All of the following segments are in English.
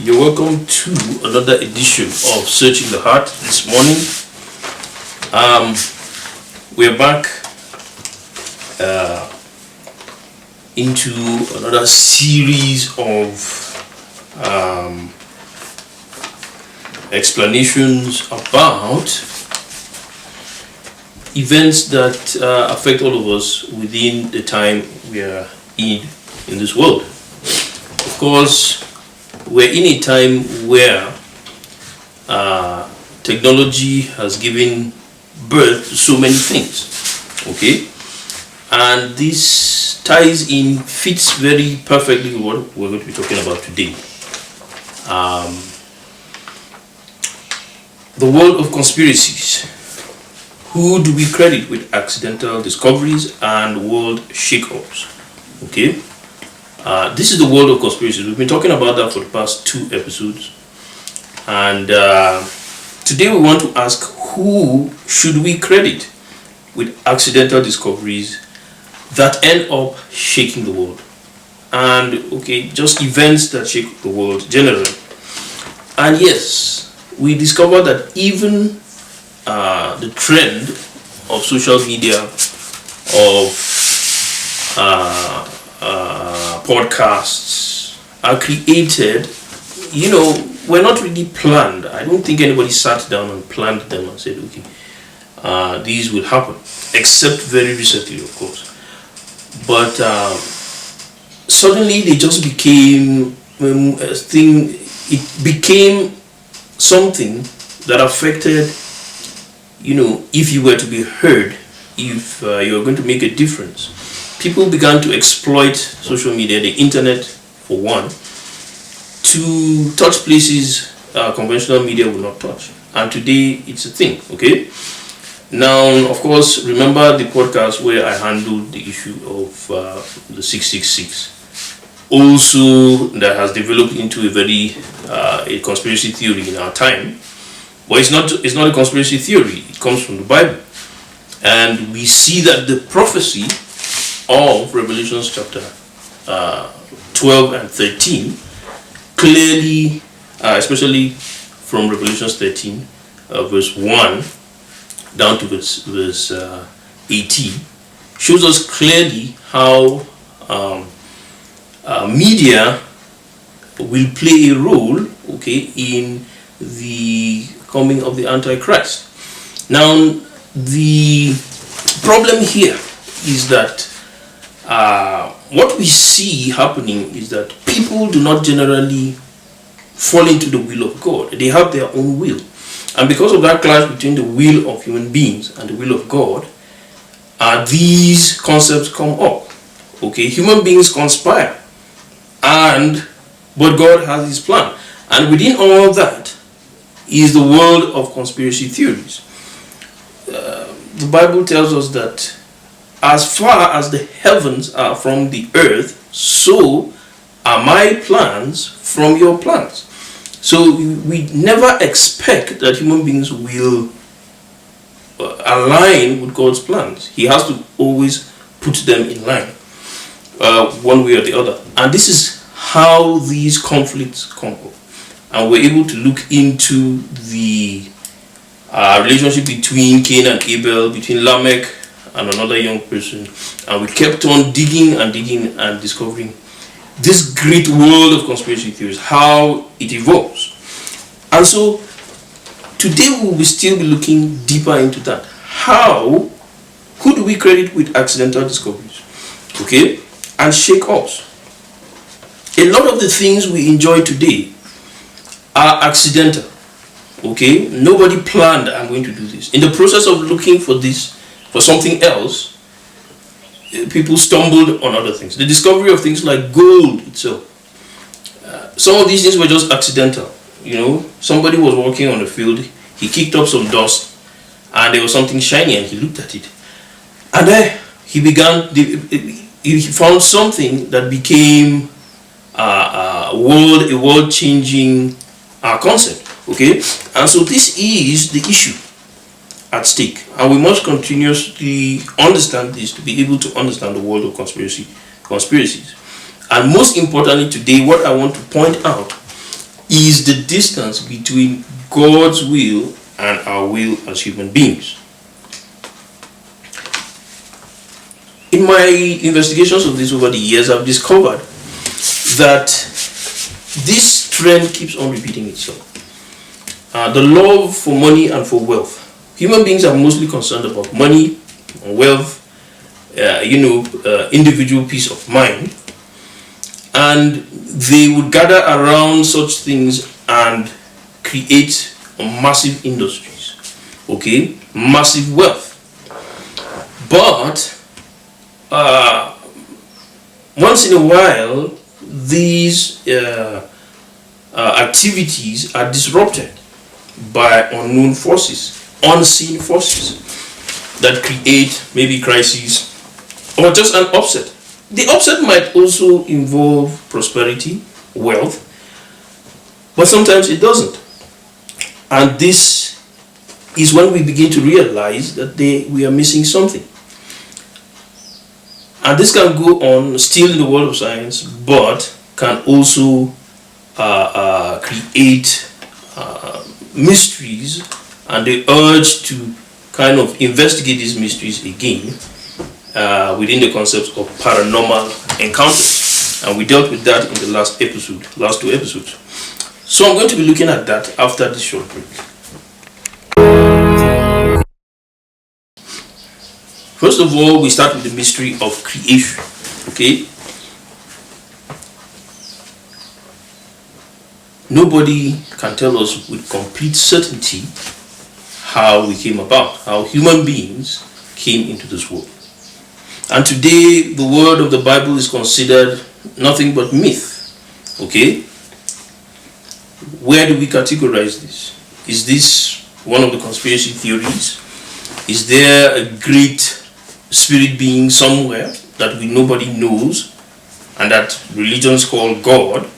You're welcome to another edition of Searching the Heart this morning. We're back into another series of explanations about events that affect all of us within the time we are in this world. Of course, we're in a time where technology has given birth to so many things, okay? And this fits very perfectly with what we're going to be talking about today. The world of conspiracies. Who do we credit with accidental discoveries and world shake-ups? Okay? This is the world of conspiracies. We've been talking about that for the past 2 episodes. And today we want to ask, who should we credit with accidental discoveries that end up shaking the world? And just events that shake the world generally. And yes, we discovered that even the trend of social media, of podcasts are created, were not really planned. I don't think anybody sat down and planned them and said, these will happen, except very recently, of course. But suddenly they just became a thing. It became something that affected, if you were to be heard, if you were going to make a difference. People began to exploit social media, the internet for one, to touch places conventional media will not touch. And today it's a thing, okay? Now, of course, remember the podcast where I handled the issue of the 666. Also, that has developed into a very a conspiracy theory in our time. But it's not a conspiracy theory. It comes from the Bible. And we see that the prophecy of Revelation chapter 12 and 13 clearly, especially from Revelation 13 verse 1 down to verse 18, shows us clearly how media will play a role, in the coming of the Antichrist. Now, the problem here is that what we see happening is that people do not generally fall into the will of God. They have their own will. And because of that clash between the will of human beings and the will of God, these concepts come up. Human beings conspire, but God has his plan. And within all of that is the world of conspiracy theories. The Bible tells us that as far as the heavens are from the earth, so are my plans from your plans. So we never expect that human beings will align with God's plans. He has to always put them in line, one way or the other. And this is how these conflicts come up. And we're able to look into the relationship between Cain and Abel, between Lamech and another young person, and we kept on digging and discovering this great world of conspiracy theories, how it evolves. And so today we will still be looking deeper into that. Who do we credit with accidental discoveries, and shake-ups? A lot of the things we enjoy today are accidental. Nobody planned, I'm going to do this. In the process of looking for something else, people stumbled on other things. The discovery of things like gold itself. Some of these things were just accidental. Somebody was walking on the field, he kicked up some dust, and there was something shiny, and he looked at it. And then he found something that became a world-changing concept. And so this is the issue at stake, and we must continuously understand this to be able to understand the world of conspiracies. And most importantly today, what I want to point out is the distance between God's will and our will as human beings. In my investigations of this over the years, I've discovered that this trend keeps on repeating itself. The love for money and for wealth. Human beings are mostly concerned about money, wealth, individual peace of mind, and they would gather around such things and create massive industries, okay, massive wealth. But once in a while, these activities are disrupted by unknown forces, unseen forces that create maybe crises or just an upset. The upset might also involve prosperity, wealth, but sometimes it doesn't. And this is when we begin to realize that we are missing something. And this can go on still in the world of science, but can also create mysteries, and the urge to kind of investigate these mysteries again within the concepts of paranormal encounters. And we dealt with that in the last two episodes. So I'm going to be looking at that after this short break. First of all, we start with the mystery of creation. Okay? Nobody can tell us with complete certainty how we came about, how human beings came into this world. And today, the word of the Bible is considered nothing but myth. Okay? Where do we categorize this? Is this one of the conspiracy theories? Is there a great spirit being somewhere that nobody knows and that religions call God,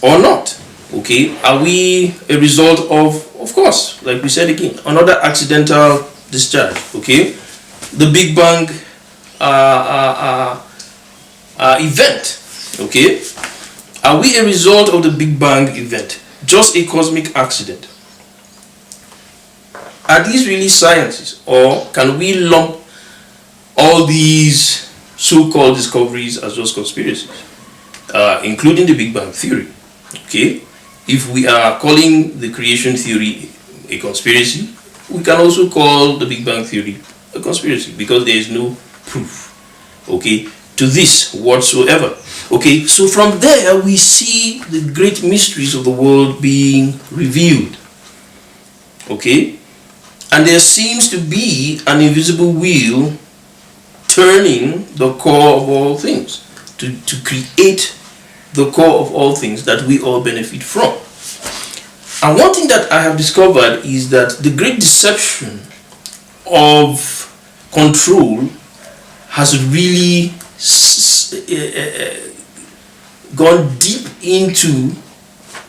or not? Okay, are we a result of course, like we said again, another accidental discharge? Okay, the Big Bang event. Okay, are we a result of the Big Bang event? Just a cosmic accident? Are these really sciences, or can we lump all these so-called discoveries as just conspiracies, including the Big Bang theory? Okay, if we are calling the creation theory a conspiracy, we can also call the Big Bang theory a conspiracy, because there is no proof, okay, to this whatsoever. Okay, so from there we see the great mysteries of the world being revealed. Okay, and there seems to be an invisible wheel turning the core of all things to create the core of all things that we all benefit from. And one thing that I have discovered is that the great deception of control has really gone deep into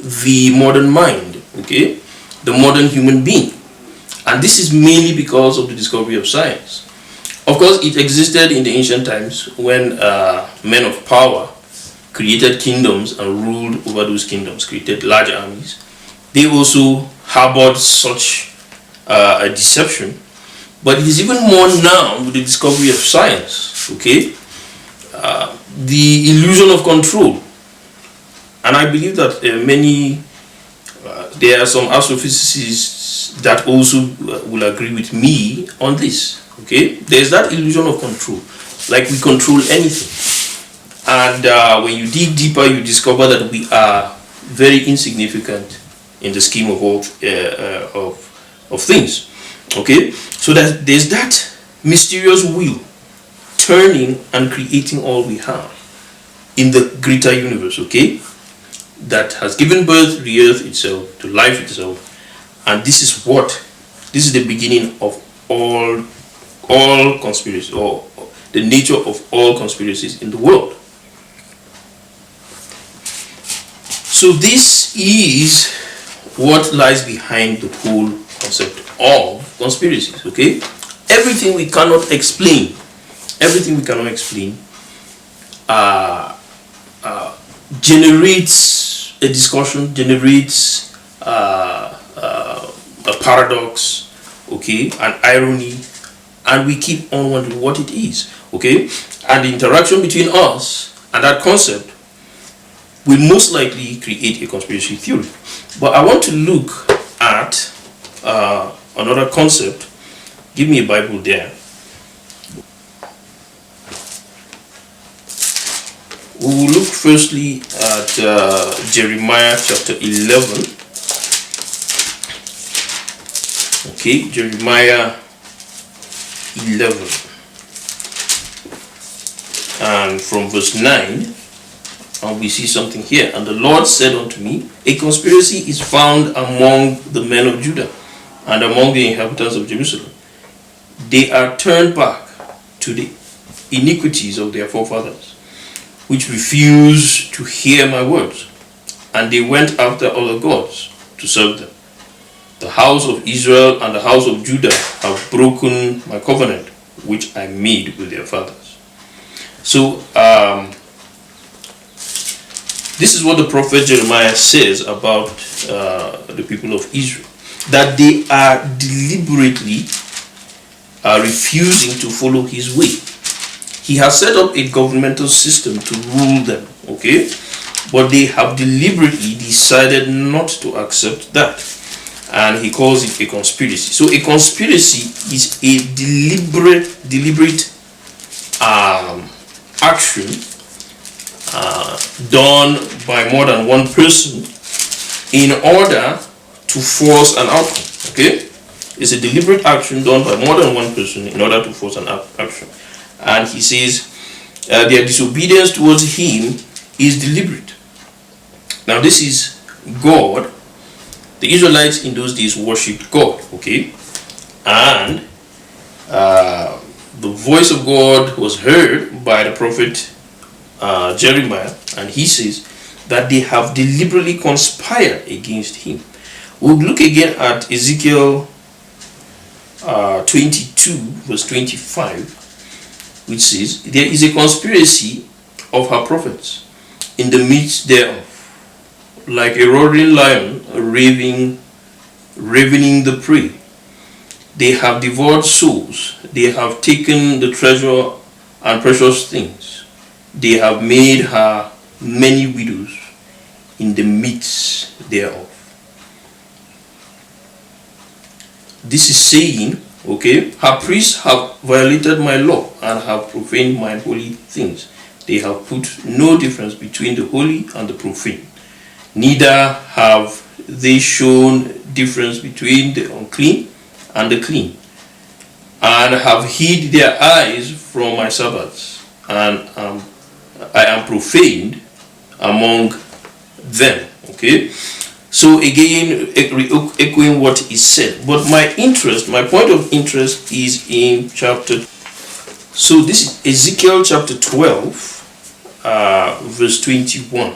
the modern mind, okay, the modern human being. And this is mainly because of the discovery of science. Of course, it existed in the ancient times when men of power created kingdoms and ruled over those kingdoms, created large armies. They also harbored such a deception. But it is even more now with the discovery of science, okay? The illusion of control. And I believe that there are some astrophysicists that also will agree with me on this, okay? There's that illusion of control, like we control anything. And when you dig deeper, you discover that we are very insignificant in the scheme of all of things. Okay, so that there's that mysterious wheel turning and creating all we have in the greater universe. Okay, that has given birth to the earth itself, to life itself, and this is the beginning of all conspiracies, or the nature of all conspiracies in the world. So this is what lies behind the whole concept of conspiracies. Okay, everything we cannot explain generates a discussion, generates a paradox, okay, an irony, and we keep on wondering what it is, okay. And the interaction between us and that concept will most likely create a conspiracy theory. But I want to look at another concept. Give me a Bible there. We will look firstly at Jeremiah chapter 11. Okay, Jeremiah 11. And from verse 9, and we see something here. And the Lord said unto me, a conspiracy is found among the men of Judah and among the inhabitants of Jerusalem. They are turned back to the iniquities of their forefathers, which refused to hear my words, and they went after other gods to serve them. The house of Israel and the house of Judah have broken my covenant, which I made with their fathers. So, this is what the prophet Jeremiah says about the people of Israel, that they are deliberately refusing to follow his way. He has set up a governmental system to rule them, okay? But they have deliberately decided not to accept that. And he calls it a conspiracy. So a conspiracy is a deliberate action done by more than one person in order to force an outcome, okay? It's a deliberate action done by more than one person in order to force an action. And he says their disobedience towards him is deliberate. Now this is God. The Israelites in those days worshipped God, okay? And the voice of God was heard by the prophet Jeremiah, and he says that they have deliberately conspired against him. We'll look again at Ezekiel 22 verse 25, which says, there is a conspiracy of her prophets in the midst thereof, like a roaring lion ravening the prey. They have devoured souls, they have taken the treasure and precious things. They have made her many widows in the midst thereof. This is saying, okay, her priests have violated my law and have profaned my holy things. They have put no difference between the holy and the profane. Neither have they shown difference between the unclean and the clean, and have hid their eyes from my Sabbaths, and I am profaned among them. Okay, so again, echoing what is said, but my point of interest is in chapter. So this is Ezekiel chapter 12, verse 21.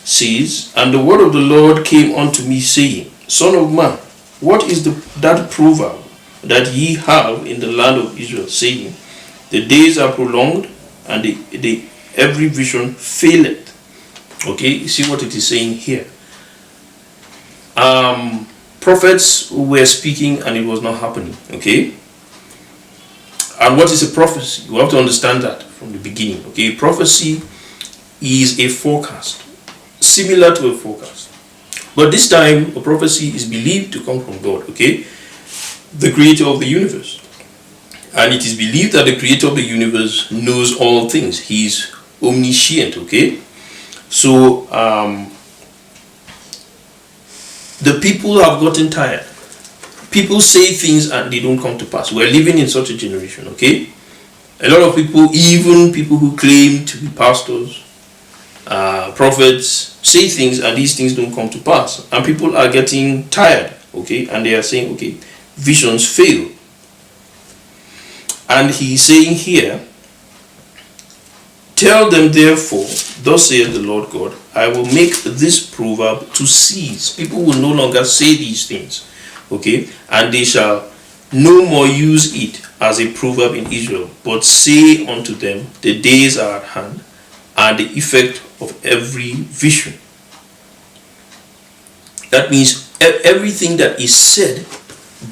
Says, and the word of the Lord came unto me, saying, Son of man, what is that proverb that ye have in the land of Israel, saying, the days are prolonged, and every vision faileth? Okay, you see what it is saying here. Prophets were speaking and it was not happening. Okay, and what is a prophecy? You have to understand that from the beginning. Okay, prophecy is a forecast, similar to a forecast, but this time a prophecy is believed to come from God, okay, the creator of the universe. And it is believed that the creator of the universe knows all things. He is omniscient, okay. So the people have gotten tired. People say things and they don't come to pass. We're living in such a generation, okay. A lot of people, even people who claim to be pastors, prophets, say things and these things don't come to pass, and people are getting tired, okay, and they are saying, okay, visions fail. And he's saying here, tell them therefore, thus saith the Lord God, I will make this proverb to cease. People will no longer say these things, okay, and they shall no more use it as a proverb in Israel, but say unto them, the days are at hand, and the effect of every vision That means everything that is said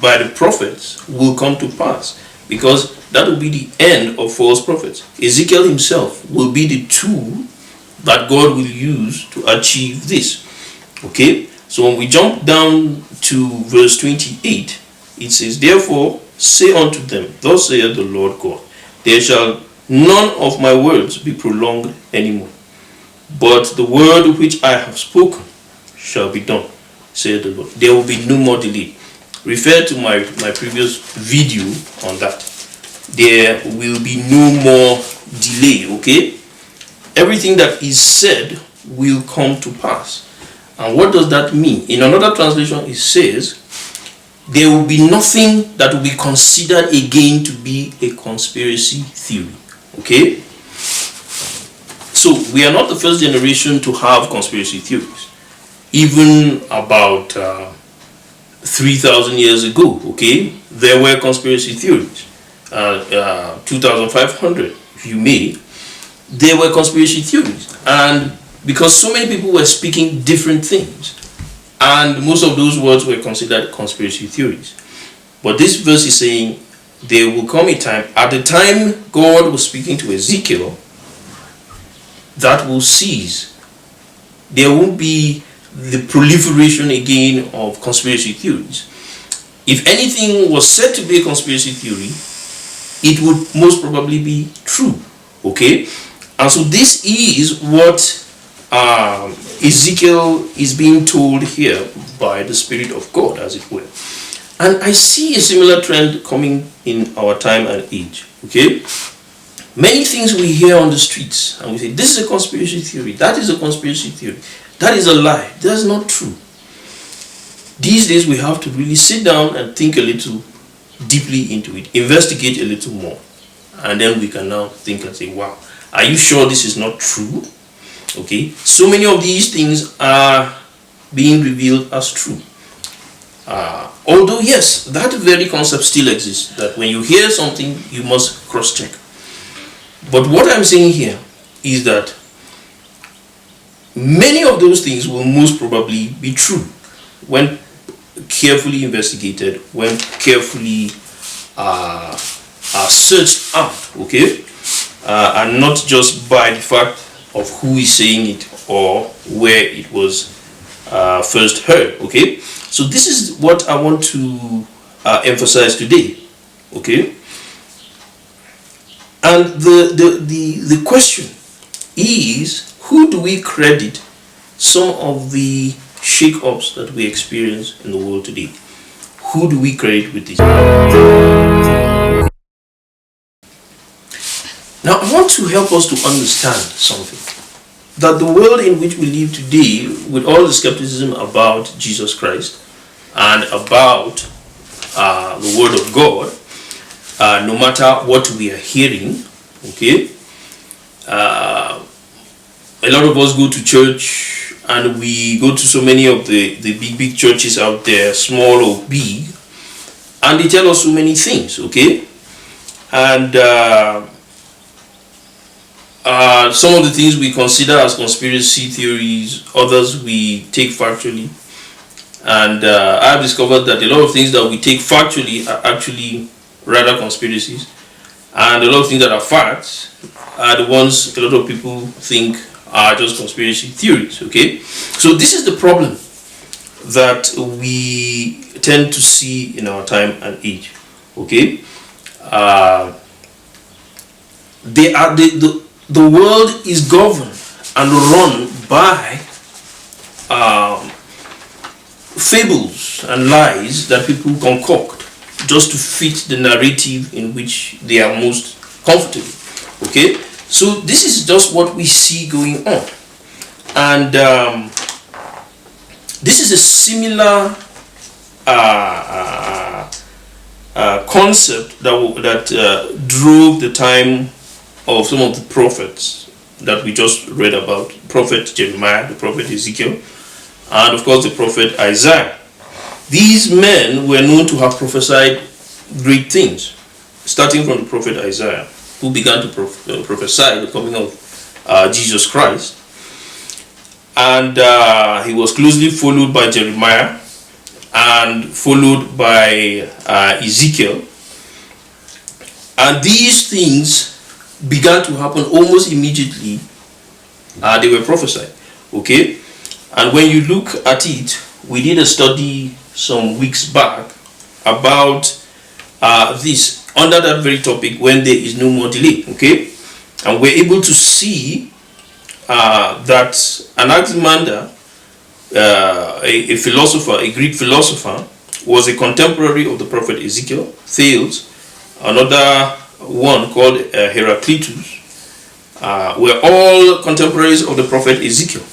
by the prophets will come to pass, because that will be the end of false prophets. Ezekiel himself will be the tool that God will use to achieve this. Okay, so when we jump down to verse 28, it says, "Therefore say unto them, Thus saith the Lord God, there shall none of my words be prolonged anymore, but the word which I have spoken shall be done, saith the Lord." There will be no more delay. Refer to my previous video on that. There will be no more delay, okay? Everything that is said will come to pass. And what does that mean? In another translation, it says, there will be nothing that will be considered again to be a conspiracy theory, okay? So, we are not the first generation to have conspiracy theories. Even about 3,000 years ago, okay, there were conspiracy theories. 2,500, if you may, there were conspiracy theories. And because so many people were speaking different things, and most of those words were considered conspiracy theories. But this verse is saying there will come a time, at the time God was speaking to Ezekiel, that will cease. There won't be the proliferation again of conspiracy theories. If anything was said to be a conspiracy theory, it would most probably be true. Okay? And so this is what Ezekiel is being told here by the Spirit of God, as it were. And I see a similar trend coming in our time and age. Okay? Many things we hear on the streets, and we say, this is a conspiracy theory, that is a conspiracy theory, that is a lie, that's not true. These days we have to really sit down and think a little deeply into it, investigate a little more, and then we can now think and say, wow, are you sure this is not true? Okay, so many of these things are being revealed as true. Although yes, that very concept still exists, that when you hear something you must cross-check. But what I'm saying here is that many of those things will most probably be true when carefully investigated, when carefully searched out, okay? And not just by the fact of who is saying it or where it was first heard, okay? So this is what I want to emphasize today, okay? And the question is, who do we credit some of the shake-ups that we experience in the world today? Who do we credit with this? Now, I want to help us to understand something. That the world in which we live today, with all the skepticism about Jesus Christ and about the Word of God, no matter what we are hearing, okay, a lot of us go to church and we go to so many of the big churches out there, small or big, and they tell us so many things, okay? And some of the things we consider as conspiracy theories, others we take factually. And I've discovered that a lot of things that we take factually are actually rather conspiracies. And a lot of things that are facts are the ones a lot of people think are just conspiracy theories, okay? So this is the problem that we tend to see in our time and age, okay? The world is governed and run by fables and lies that people concoct just to fit the narrative in which they are most comfortable. Okay, so this is just what we see going on, and this is a similar concept that drove the time of some of the prophets that we just read about. Prophet Jeremiah, the prophet Ezekiel, and of course the prophet Isaiah. These men were known to have prophesied great things, starting from the prophet Isaiah, who began to prophesy the coming of Jesus Christ. and he was closely followed by Jeremiah and followed by Ezekiel. And these things began to happen almost immediately. They were prophesied. Okay? And when you look at it, we did a study some weeks back about this under that very topic, when there is no more delay. Okay? And we're able to see that Anaximander, a philosopher, a Greek philosopher, was a contemporary of the prophet Ezekiel. Thales, another one called Heraclitus, were all contemporaries of the prophet Ezekiel.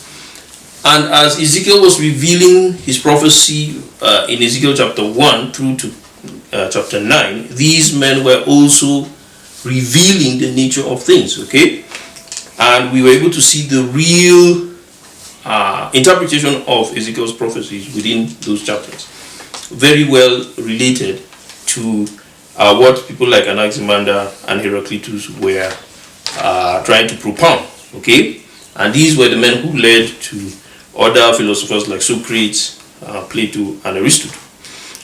And as Ezekiel was revealing his prophecy in Ezekiel chapter 1 through to chapter 9, these men were also revealing the nature of things. Okay? And we were able to see the real interpretation of Ezekiel's prophecies within those chapters. Very well related to what people like Anaximander and Heraclitus were trying to propound. Okay? And these were the men who led to other philosophers like Socrates, Plato, and Aristotle.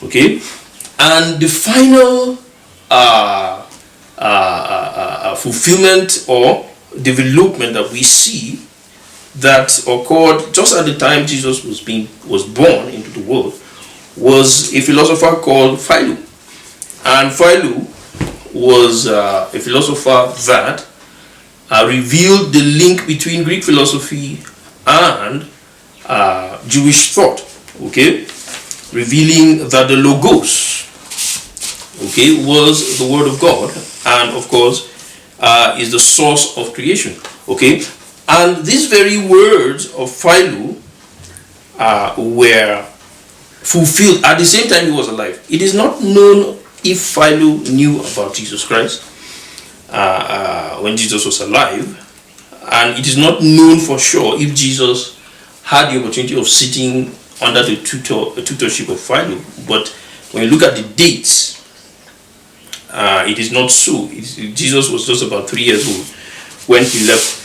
Okay? And the final fulfillment or development that we see that occurred just at the time Jesus was born into the world was a philosopher called Philo. And Philo was a philosopher that revealed the link between Greek philosophy and Jewish thought. Okay, revealing that the Logos, okay, was the Word of God, and of course is the source of creation. Okay, and these very words of Philo were fulfilled at the same time he was alive. It is not known if Philo knew about Jesus Christ when Jesus was alive, and it is not known for sure if Jesus had the opportunity of sitting under the tutorship of Philo. But when you look at the dates, it is not so. Jesus was just about 3 years old when he left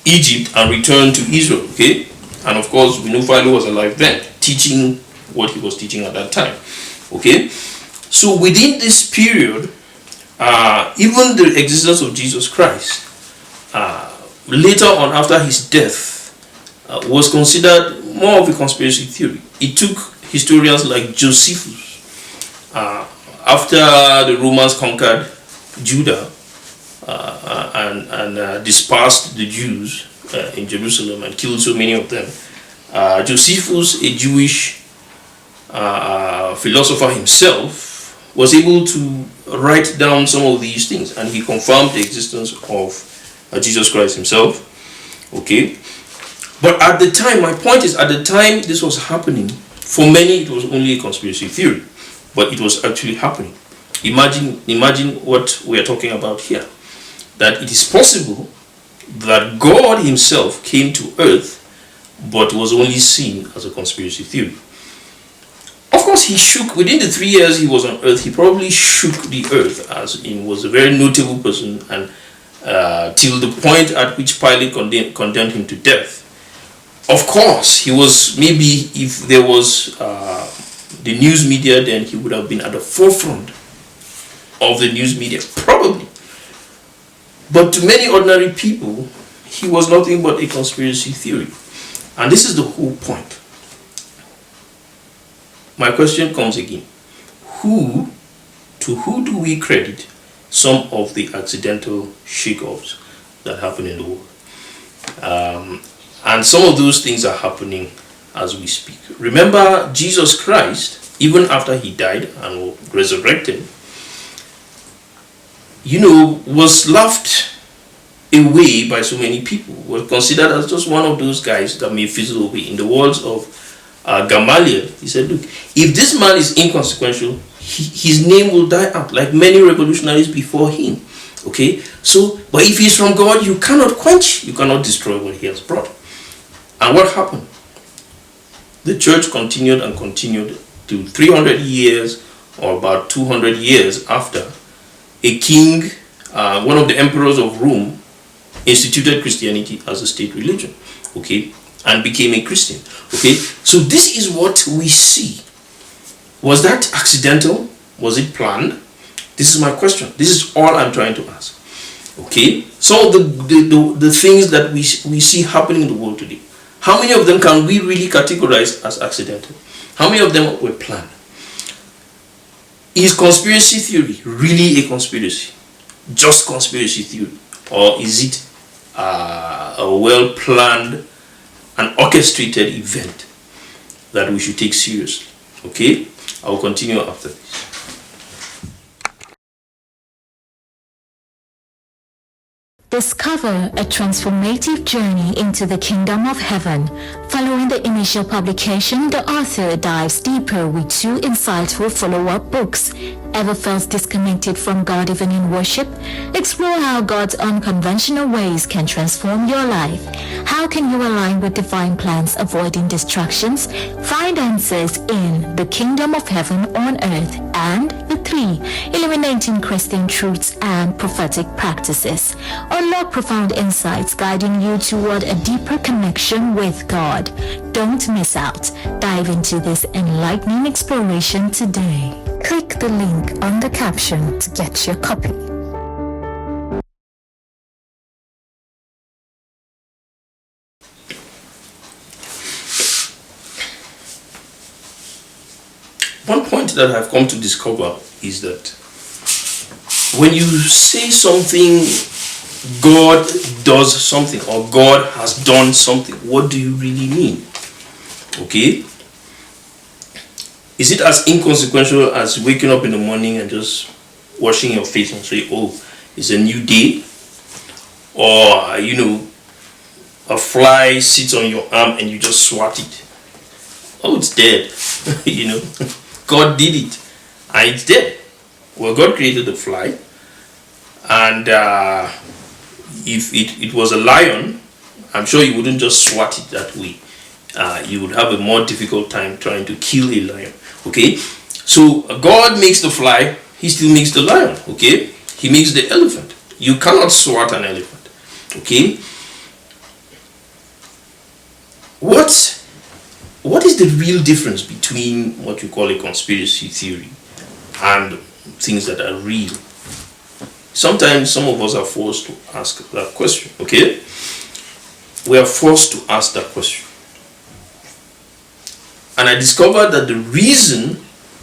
Egypt and returned to Israel. Okay, and of course we know Philo was alive then, teaching what he was teaching at that time. Okay, so within this period, even the existence of Jesus Christ, later on after his death, was considered more of a conspiracy theory. It took historians like Josephus, after the Romans conquered Judah and dispersed the Jews in Jerusalem and killed so many of them. Josephus, a Jewish philosopher himself, was able to write down some of these things, and he confirmed the existence of Jesus Christ himself. Okay, but at the time, my point is, at the time this was happening, for many it was only a conspiracy theory, but it was actually happening. Imagine what we are talking about here, that it is possible that God himself came to earth but was only seen as a conspiracy theory. Of course, he shook, within the 3 years he was on earth, he probably shook the earth, as in was a very notable person, and till the point at which Pilate condemned him to death. Of course, he was, maybe if there was the news media, then he would have been at the forefront of the news media, probably. But to many ordinary people, he was nothing but a conspiracy theory. And this is the whole point. My question comes again. To who do we credit some of the accidental shake-ups that happen in the world? And some of those things are happening as we speak. Remember, Jesus Christ, even after he died and resurrected, was laughed away by so many people, was considered as just one of those guys that may fizzle away. In the words of Gamaliel, he said, look, if this man is inconsequential, his name will die out, like many revolutionaries before him. Okay, so, but if he's from God, you cannot quench, you cannot destroy what he has brought. And what happened? The church continued and continued to 300 years, or about 200 years after, a king, one of the emperors of Rome, instituted Christianity as a state religion, okay, and became a Christian, okay. So this is what we see. Was that accidental? Was it planned? This is my question. This is all I'm trying to ask, okay. Some of the things that we see happening in the world today, how many of them can we really categorize as accidental? How many of them were planned? Is conspiracy theory really a conspiracy? Just conspiracy theory? Or is it a well-planned and orchestrated event that we should take seriously? Okay? I will continue after this. Discover a transformative journey into the kingdom of heaven. Following the initial publication, the author dives deeper with 2 insightful follow-up books. Ever felt disconnected from God even in worship? Explore how God's unconventional ways can transform your life. How can you align with divine plans, avoiding distractions? Find answers in The Kingdom of Heaven on Earth and The 3, Illuminating Christian Truths and Prophetic Practices. Unlock profound insights guiding you toward a deeper connection with God. Don't miss out. Dive into this enlightening exploration today. Click the link on the caption to get your copy. One point that I've come to discover is that when you say something, God does something, or God has done something, what do you really mean? Okay? Is it as inconsequential as waking up in the morning and just washing your face and say, oh, it's a new day? Or, a fly sits on your arm and you just swat it. Oh, it's dead. God did it and it's dead. Well, God created the fly, and if it was a lion, I'm sure you wouldn't just swat it that way. You would have a more difficult time trying to kill a lion. Okay, so God makes the fly, he still makes the lion. Okay, he makes the elephant. You cannot swat an elephant. Okay, what is the real difference between what you call a conspiracy theory and things that are real? Sometimes some of us are forced to ask that question. Okay, we are forced to ask that question. And I discovered that the reason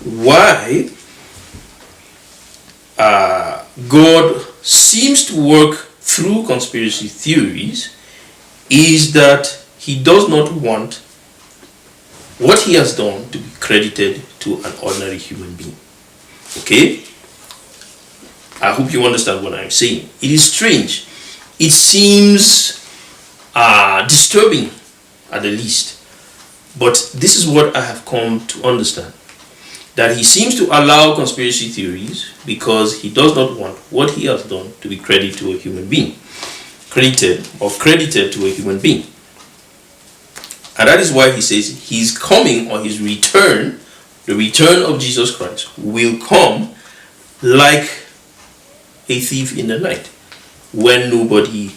why God seems to work through conspiracy theories is that he does not want what he has done to be credited to an ordinary human being. Okay? I hope you understand what I'm saying. It is strange. It seems disturbing at the least. But this is what I have come to understand. That he seems to allow conspiracy theories because he does not want what he has done to be credited to a human being. Credited to a human being. And that is why he says his coming, or his return, the return of Jesus Christ, will come like a thief in the night, when nobody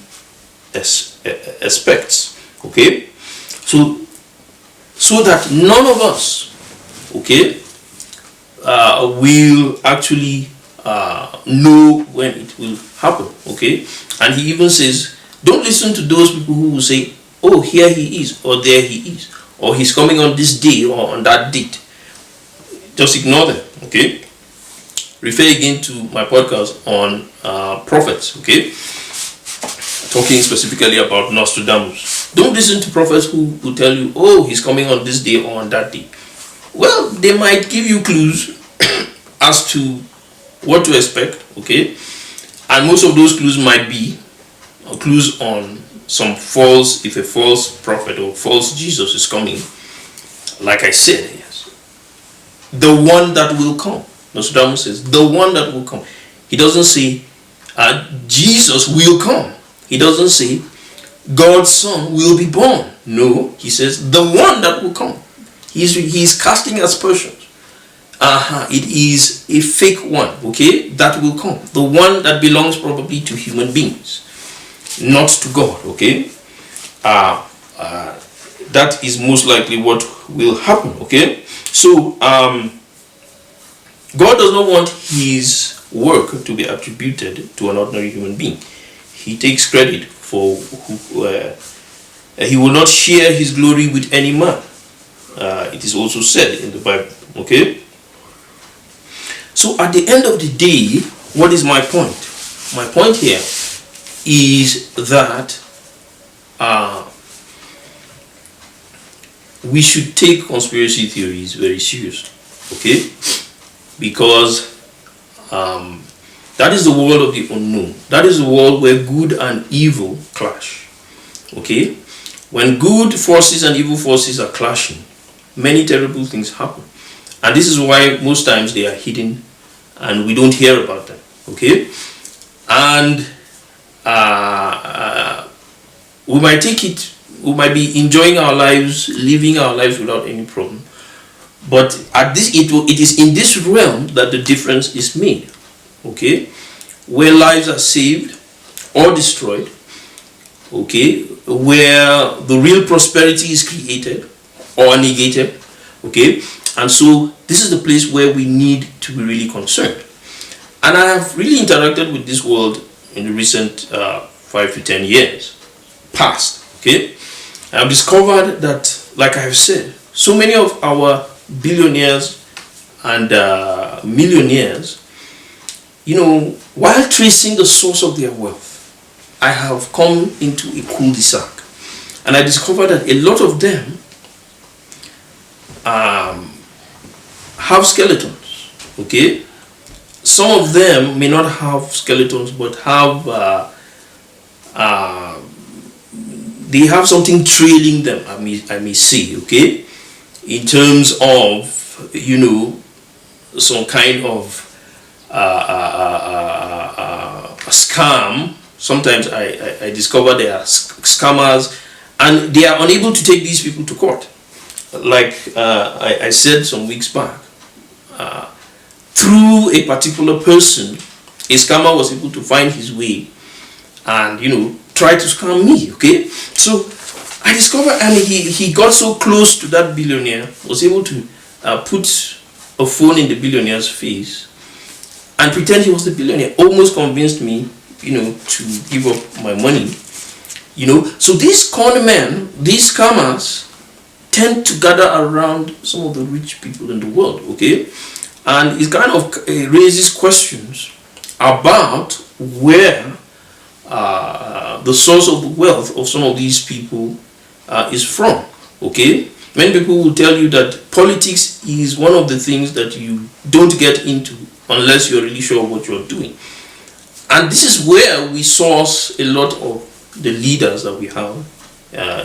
expects. Okay? So that none of us, okay, will actually know when it will happen. Okay? And he even says, don't listen to those people who will say, oh, here he is, or there he is, or he's coming on this day or on that date. Just ignore them. Okay? Refer again to my podcast on prophets. Okay? Talking specifically about Nostradamus. Don't listen to prophets who will tell you, oh, he's coming on this day or on that day. Well, they might give you clues as to what to expect. Okay? And most of those clues might be clues on some false, if a false prophet or false Jesus is coming. Like I said, yes, the one that will come. Nostradamus says, the one that will come. He doesn't say, Jesus will come. He doesn't say, God's son will be born. No, he says, the one that will come. He's casting aspersions. It is a fake one, okay, that will come. The one that belongs probably to human beings. not to God. Okay, that is most likely what will happen. Okay, so God does not want his work to be attributed to an ordinary human being. He takes credit for he will not share his glory with any man. It is also said in the Bible. Okay, so at the end of the day, what is my point? My point here is that we should take conspiracy theories very seriously. Okay, because that is the world of the unknown. That is the world where good and evil clash. Okay, when good forces and evil forces are clashing, many terrible things happen, and this is why most times they are hidden and we don't hear about them. Okay, and we might take it, we might be enjoying our lives, living our lives without any problem, but at this it is in this realm that the difference is made. Okay, where lives are saved or destroyed. Okay, where the real prosperity is created or negated. Okay, and so this is the place where we need to be really concerned. And I have really interacted with this world in the recent 5 to 10 years past. Okay, I have discovered that, like I have said, so many of our billionaires and millionaires, while tracing the source of their wealth, I have come into a cul-de-sac, and I discovered that a lot of them have skeletons. Okay, some of them may not have skeletons, but have they have something trailing them. I may say. Okay, in terms of some kind of a scam. Sometimes I discover they are scammers, and they are unable to take these people to court. Like I said some weeks back, through a particular person, a scammer was able to find his way and try to scam me. Okay, so I discovered, and he got so close to that billionaire, was able to put a phone in the billionaire's face and pretend he was the billionaire. Almost convinced me to give up my money. So these con men, these scammers, tend to gather around some of the rich people in the world. Okay, and it kind of raises questions about where the source of the wealth of some of these people is from. Okay, many people will tell you that politics is one of the things that you don't get into unless you're really sure of what you're doing. And this is where we source a lot of the leaders that we have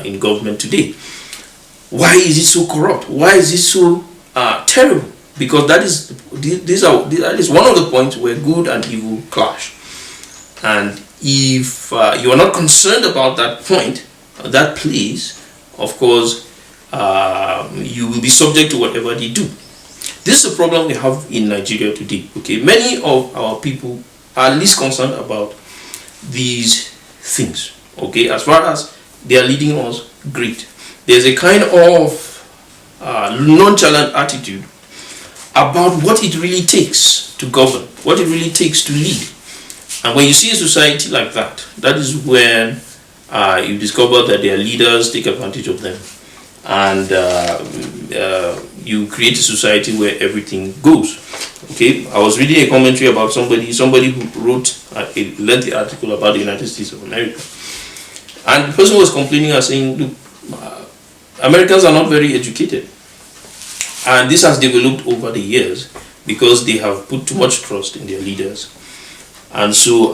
in government today. Why is it so corrupt? Why is it so terrible? Because that is one of the points where good and evil clash. And if you are not concerned about that point, that place, of course, you will be subject to whatever they do. This is a problem we have in Nigeria today. Okay, many of our people are least concerned about these things. Okay, as far as they are leading us, great. There's a kind of nonchalant attitude about what it really takes to govern, what it really takes to lead. And when you see a society like that, that is when you discover that their leaders take advantage of them, and you create a society where everything goes. Okay, I was reading a commentary about somebody who wrote a lengthy article about the United States of America, and the person was complaining and saying, look, Americans are not very educated, and this has developed over the years because they have put too much trust in their leaders, and so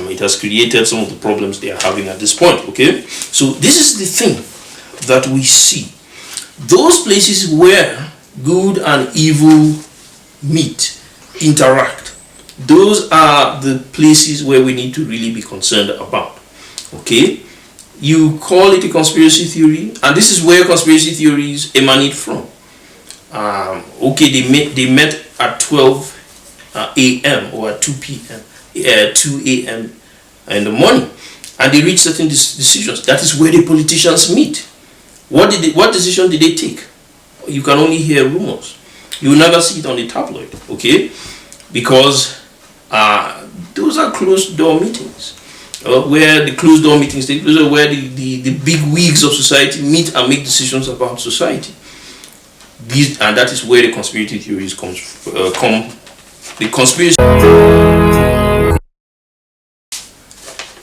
it has created some of the problems they are having at this point. Okay, so this is the thing that we see. Those places where good and evil meet, interact, those are the places where we need to really be concerned about. Okay, you call it a conspiracy theory, and this is where conspiracy theories emanate from. Okay, they met at 12 a.m. or at 2 p.m. 2 a.m. in the morning, and they reach certain decisions. That is where the politicians meet. What decision did they take? You can only hear rumors. You will never see it on the tabloid, okay? Because those are closed door meetings. Where the closed door meetings take place, where the big wigs of society meet and make decisions about society. And that is where the conspiracy theories come. The conspiracy.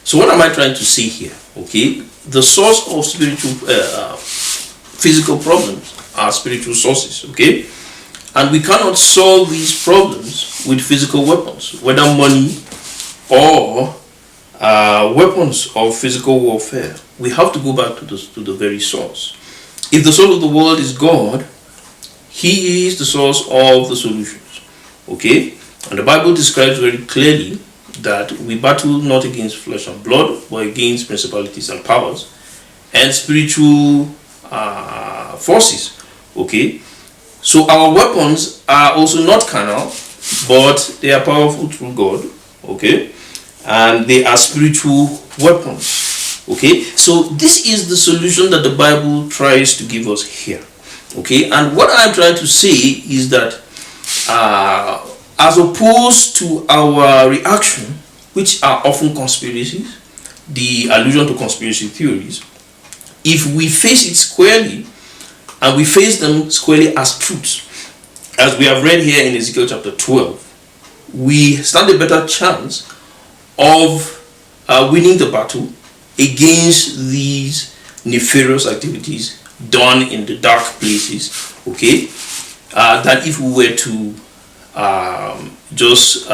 So what am I trying to say here? Okay, the source of physical problems are spiritual sources. Okay, and we cannot solve these problems with physical weapons, whether money or weapons of physical warfare. We have to go back to the very source. If the source of the world is God, He is the source of the solutions. Okay, and the Bible describes very clearly that we battle not against flesh and blood, but against principalities and powers and spiritual forces. Okay, so our weapons are also not carnal, but they are powerful through God. Okay, and they are spiritual weapons. Okay, so this is the solution that the Bible tries to give us here. Okay, and what I'm trying to say is that as opposed to our reaction, which are often conspiracies, the allusion to conspiracy theories, if we face it squarely, and we face them squarely as truths, as we have read here in Ezekiel chapter 12, we stand a better chance of winning the battle against these nefarious activities done in the dark places, okay, than if we were to just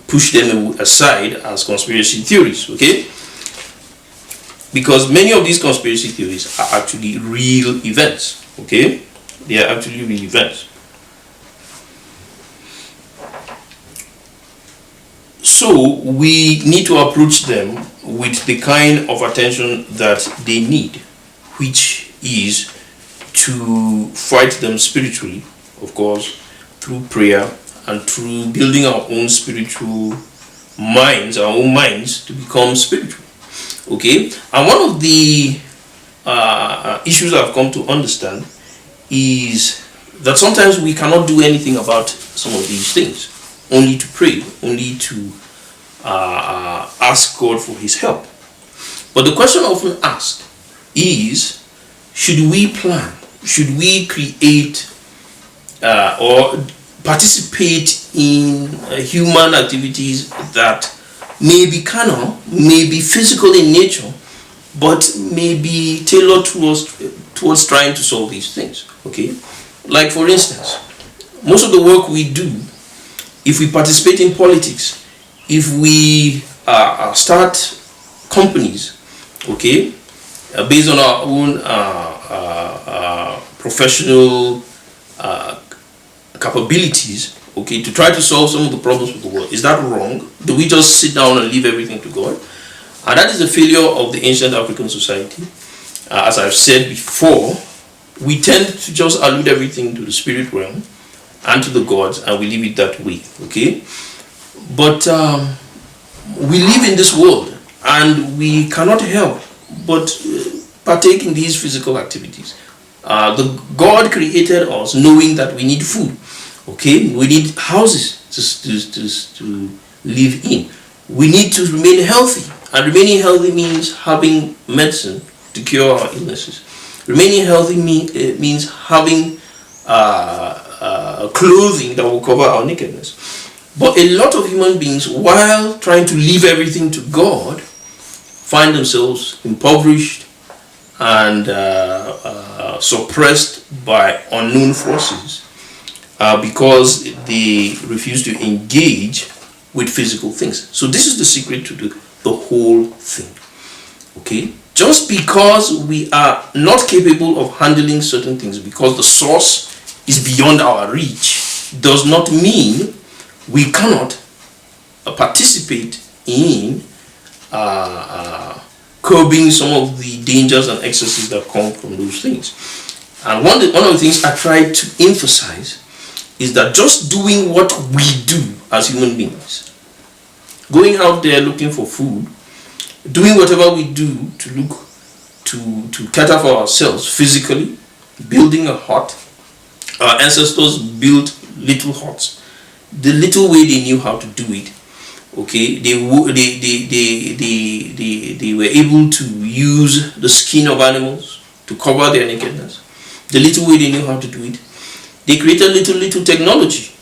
push them aside as conspiracy theories, okay? Because many of these conspiracy theories are actually real events, okay? They are actually real events. So we need to approach them with the kind of attention that they need, which is to fight them spiritually, of course, through prayer and through building our own spiritual minds, our own minds to become spiritual. Okay, and one of the issues I've come to understand is that sometimes we cannot do anything about some of these things, only to pray, only to ask God for His help. But the question often asked is, should we plan? Should we create or participate in human activities that may be carnal, may be physical in nature, but may be tailored towards trying to solve these things? Okay, like for instance, most of the work we do, if we participate in politics, if we start companies, okay, based on our own professional capabilities, okay, to try to solve some of the problems of the world, is that wrong? Do we just sit down and leave everything to God? And that is the failure of the ancient African society. As I've said before, we tend to just allude everything to the spirit realm and to the gods, and we leave it that way, okay? But we live in this world, and we cannot help but partake in these physical activities. The God created us knowing that we need food, okay? We need houses to live in. We need to remain healthy, and remaining healthy means having medicine to cure our illnesses. Remaining healthy means having clothing that will cover our nakedness. But a lot of human beings, while trying to leave everything to God, find themselves impoverished and suppressed by unknown forces because they refuse to engage with physical things. So this is the secret to the whole thing. Okay? Just because we are not capable of handling certain things, because the source is beyond our reach, does not mean we cannot participate in curbing some of the dangers and excesses that come from those things. And one of the things I try to emphasize is that just doing what we do as human beings going out there looking for food, doing whatever we do to look to cater for ourselves physically, building a hut. Our ancestors built little huts. The little way they knew how to do it, okay, they were able to use the skin of animals to cover their nakedness. The little way they knew how to do it, they created little technology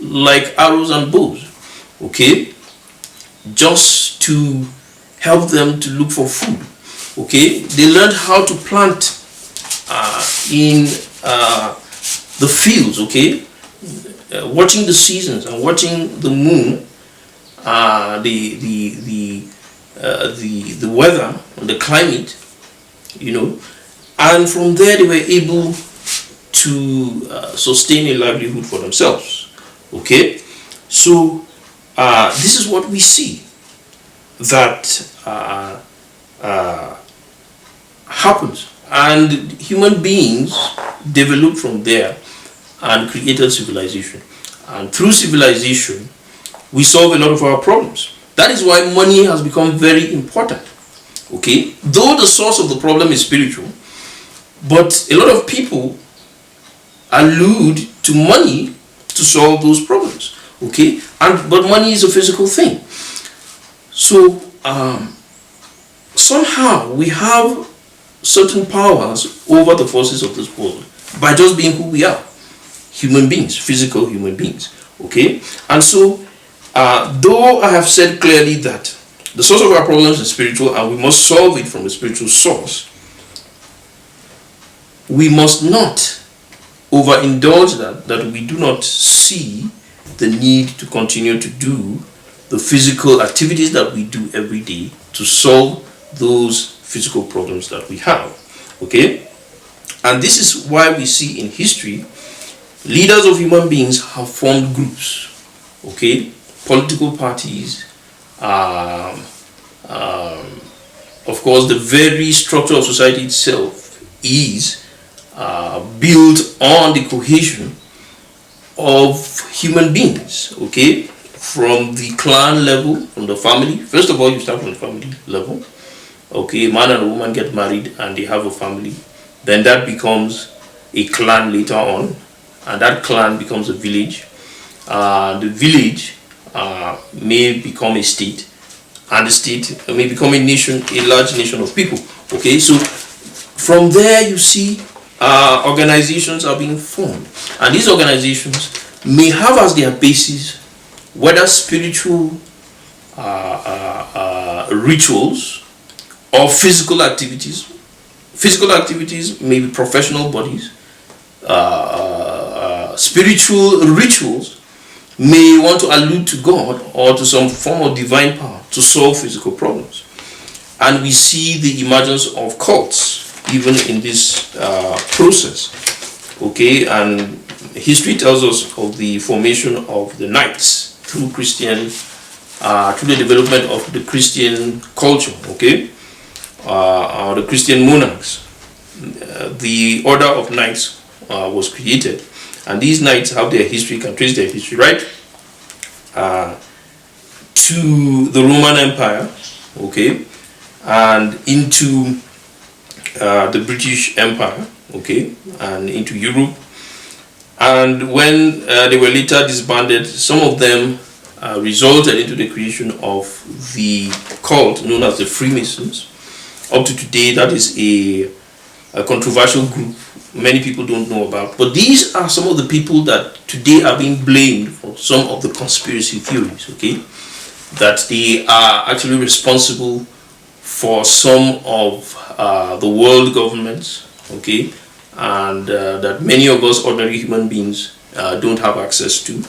like arrows and bows, okay, just to help them to look for food. Okay, they learned how to plant in the fields. Okay, watching the seasons and watching the moon, the weather, the climate, you know, and from there they were able to sustain a livelihood for themselves. Okay, so this is what we see that happens, and human beings developed from there and created civilization, and through civilization we solve a lot of our problems. That is why money has become very important. Okay, though the source of the problem is spiritual, but a lot of people allude to money to solve those problems. Okay, but money is a physical thing. So somehow we have certain powers over the forces of this world by just being who we are, human beings, physical human beings. Okay, and so though I have said clearly that the source of our problems is spiritual and we must solve it from a spiritual source, we must not overindulge that we do not see the need to continue to do the physical activities that we do every day to solve those physical problems that we have. Okay, and this is why we see in history leaders of human beings have formed groups. Okay, political parties, of course the very structure of society itself is built on the cohesion of human beings. Okay, from the clan level, from the family. First of all, you start from the family level. Okay, a man and a woman get married and they have a family. Then that becomes a clan later on, and that clan becomes a village. The village may become a state, and the state may become a nation, a large nation of people. Okay, so from there you see organizations are being formed, and these organizations may have as their basis whether spiritual rituals or physical activities. Physical activities may be professional bodies. Spiritual rituals may want to allude to God or to some form of divine power to solve physical problems. And we see the emergence of cults even in this process. Okay, and history tells us of the formation of the knights through through the development of the Christian culture. Okay, the Christian monarchs. The order of knights was created, and these knights have their history, can trace their history right to the Roman Empire. Okay, and into the British Empire. Okay, and into Europe. And when they were later disbanded, some of them resulted into the creation of the cult known as the Freemasons. Up to today, that is a controversial group many people don't know about. But these are some of the people that today are being blamed for some of the conspiracy theories. Okay, that they are actually responsible for some of the world governments. Okay, and that many of us ordinary human beings don't have access to.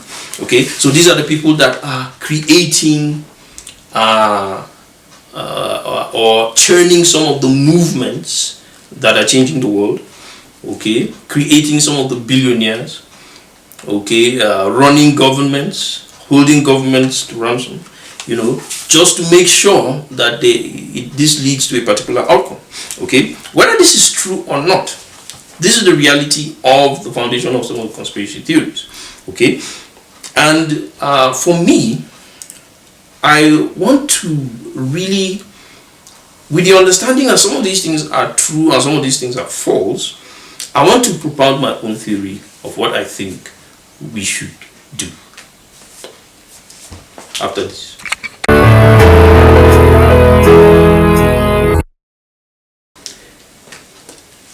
Okay, so these are the people that are creating or churning some of the movements that are changing the world. Okay, creating some of the billionaires. Okay, running governments, holding governments to ransom. You know, just to make sure that this leads to a particular outcome. Okay, whether this is true or not, this is the reality of the foundation of some of the conspiracy theories. Okay, and for me, I want to really, with the understanding that some of these things are true and some of these things are false, I want to propound my own theory of what I think we should do after this.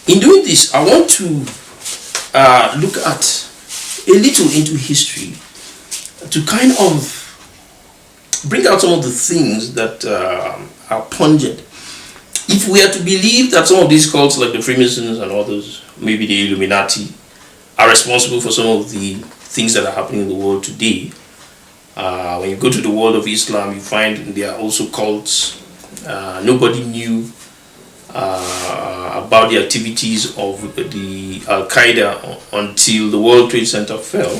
In doing this, I want to look at a little into history to kind of bring out some of the things that are pungent. If we are to believe that some of these cults, like the Freemasons and others, maybe the Illuminati, are responsible for some of the things that are happening in the world today, when you go to the world of Islam, you find there are also cults. Nobody knew about the activities of the Al-Qaeda until the World Trade Center fell.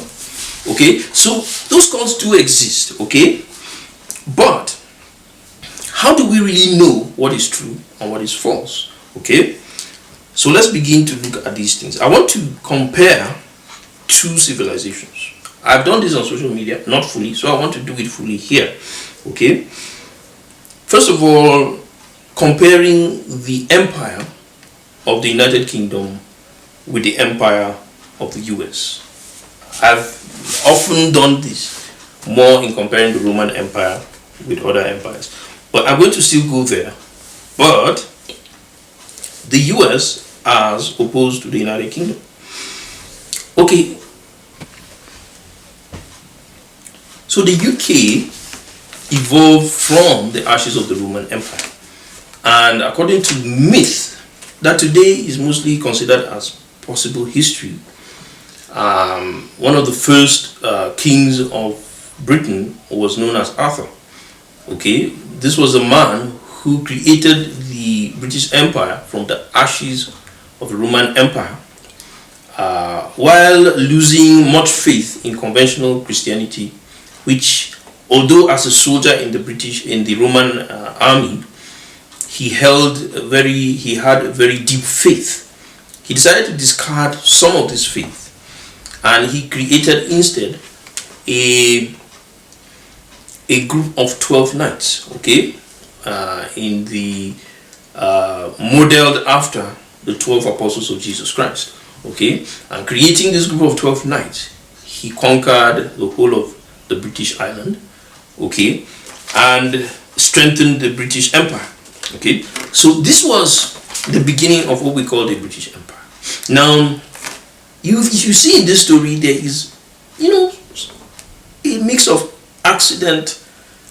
Okay, so those cults do exist. Okay, but how do we really know what is true and what is false? Okay, so let's begin to look at these things. I want to compare two civilizations. I've done this on social media, not fully, so I want to do it fully here. Okay, first of all, comparing the empire of the United Kingdom with the empire of the US. I've often done this more in comparing the Roman Empire with other empires, but I'm going to still go there. But the US as opposed to the United Kingdom. Okay, so the UK evolved from the ashes of the Roman Empire, and according to myth that today is mostly considered as possible history, one of the first kings of Britain was known as Arthur. Okay, this was a man who created the British Empire from the ashes of the Roman Empire, while losing much faith in conventional Christianity, which, although as a soldier in the Roman army, he had very deep faith. He decided to discard some of this faith, and he created instead a group of 12 knights. Okay, in the modeled after the 12 apostles of Jesus Christ. Okay, and creating this group of 12 knights, he conquered the whole of the British island. Okay, and strengthened the British Empire. Okay, so this was the beginning of what we call the British Empire. Now, you see in this story, there is, a mix of accident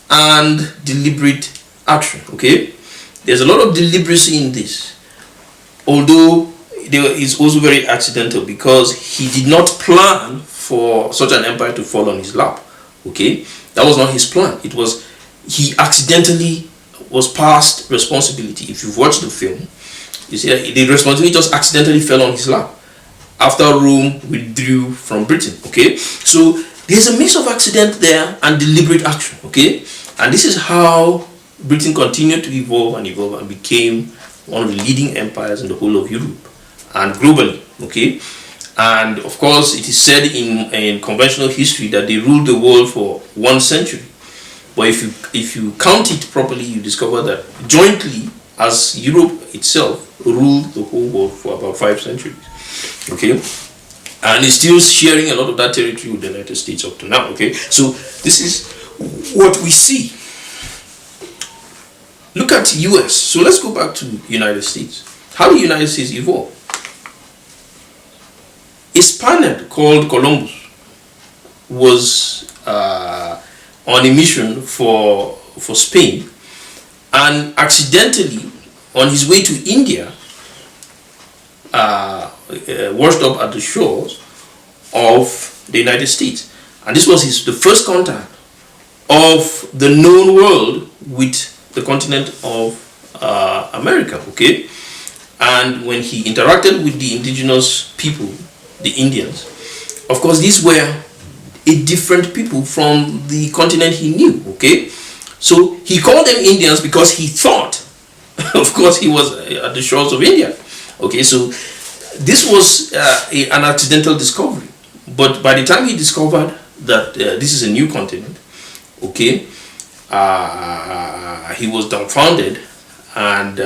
and deliberate action. Okay, there's a lot of deliberacy in this, although there is also very accidental, because he did not plan for such an empire to fall on his lap. Okay, that was not his plan. It was, he accidentally was passed responsibility. If you've watched the film, you see that the responsibility just accidentally fell on his lap after Rome withdrew from Britain. Okay, so there's a mix of accident there and deliberate action. Okay, and this is how Britain continued to evolve and became one of the leading empires in the whole of Europe and globally. Okay, and of course it is said in conventional history that they ruled the world for 1 century. But if you count it properly, you discover that jointly, as Europe itself ruled the whole world for about 5 centuries. Okay, and it's still sharing a lot of that territory with the United States up to now. Okay, so this is what we see. Look at US. So let's go back to United States. How did the United States evolve? A Spaniard called Columbus was on a mission for Spain, and accidentally on his way to India washed up at the shores of the United States, and this was the first contact of the known world with the continent of America. Okay, and when he interacted with the indigenous people, the Indians, of course these were a different people from the continent he knew. Okay, so he called them Indians because he thought, of course, he was at the shores of India. Okay, so this was an accidental discovery, but by the time he discovered that this is a new continent, okay, he was dumbfounded, and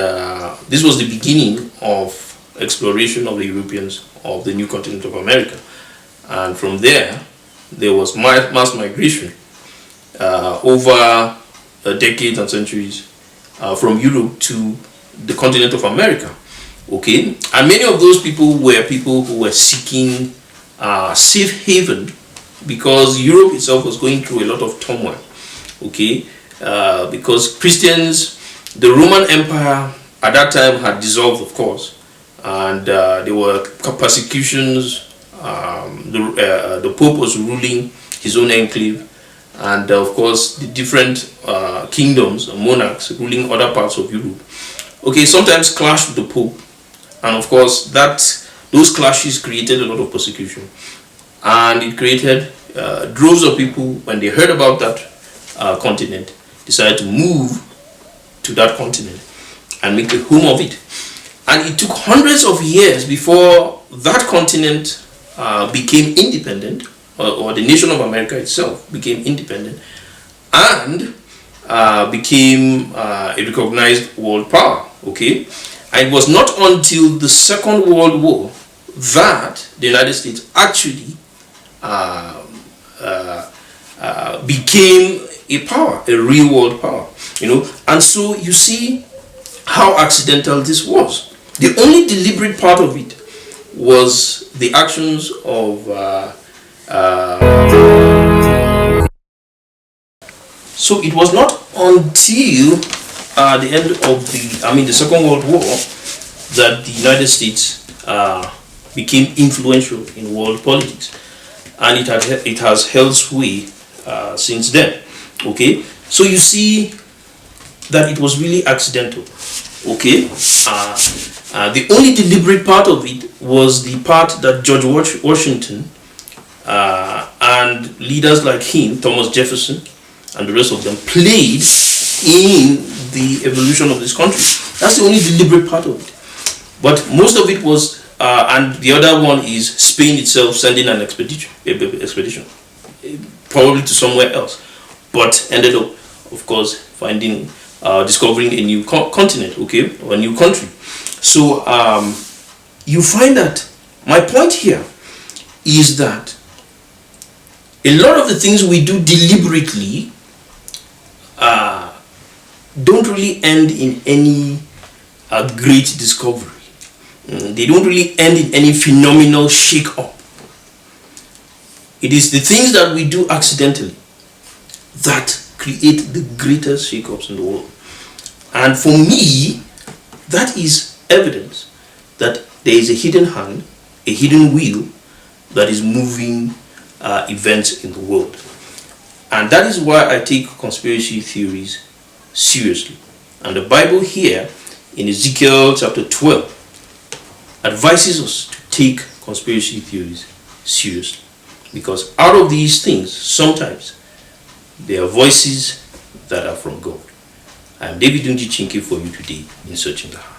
this was the beginning of exploration of the Europeans of the new continent of America. And from there was mass migration over decades and centuries from Europe to the continent of America. Okay, and many of those people were people who were seeking safe haven, because Europe itself was going through a lot of turmoil. Okay, because Christians, the Roman Empire at that time had dissolved, of course, and there were persecutions. The Pope was ruling his own enclave, and of course the different kingdoms and monarchs ruling other parts of Europe, okay, sometimes clashed with the Pope, and of course those clashes created a lot of persecution, and it created droves of people, when they heard about that continent, decided to move to that continent and make a home of it. And it took hundreds of years before that continent became independent, or the nation of America itself became independent, and became a recognized world power. Okay, and it was not until the Second World War that the United States actually became a power, a real world power. And so you see how accidental this was. The only deliberate part of it was the actions of so it was not until the end of the Second World War that the United States became influential in world politics, and it has held sway since then. Okay, so you see that it was really accidental. Okay, the only deliberate part of it was the part that George Washington and leaders like him, Thomas Jefferson and the rest of them, played in the evolution of this country. That's the only deliberate part of it. But most of it was, and the other one is Spain itself sending an expedition, probably to somewhere else, but ended up, of course, discovering a new continent, okay, or a new country. So you find that my point here is that a lot of the things we do deliberately don't really end in any great discovery. They don't really end in any phenomenal shake-up. It is the things that we do accidentally that create the greatest shake-ups in the world. And for me, that is evidence that there is a hidden hand, a hidden wheel that is moving events in the world. And that is why I take conspiracy theories seriously. And the Bible here in Ezekiel chapter 12 advises us to take conspiracy theories seriously, because out of these things, sometimes there are voices that are from God. I am David Dunji Chinke for you today in Searching the Heart.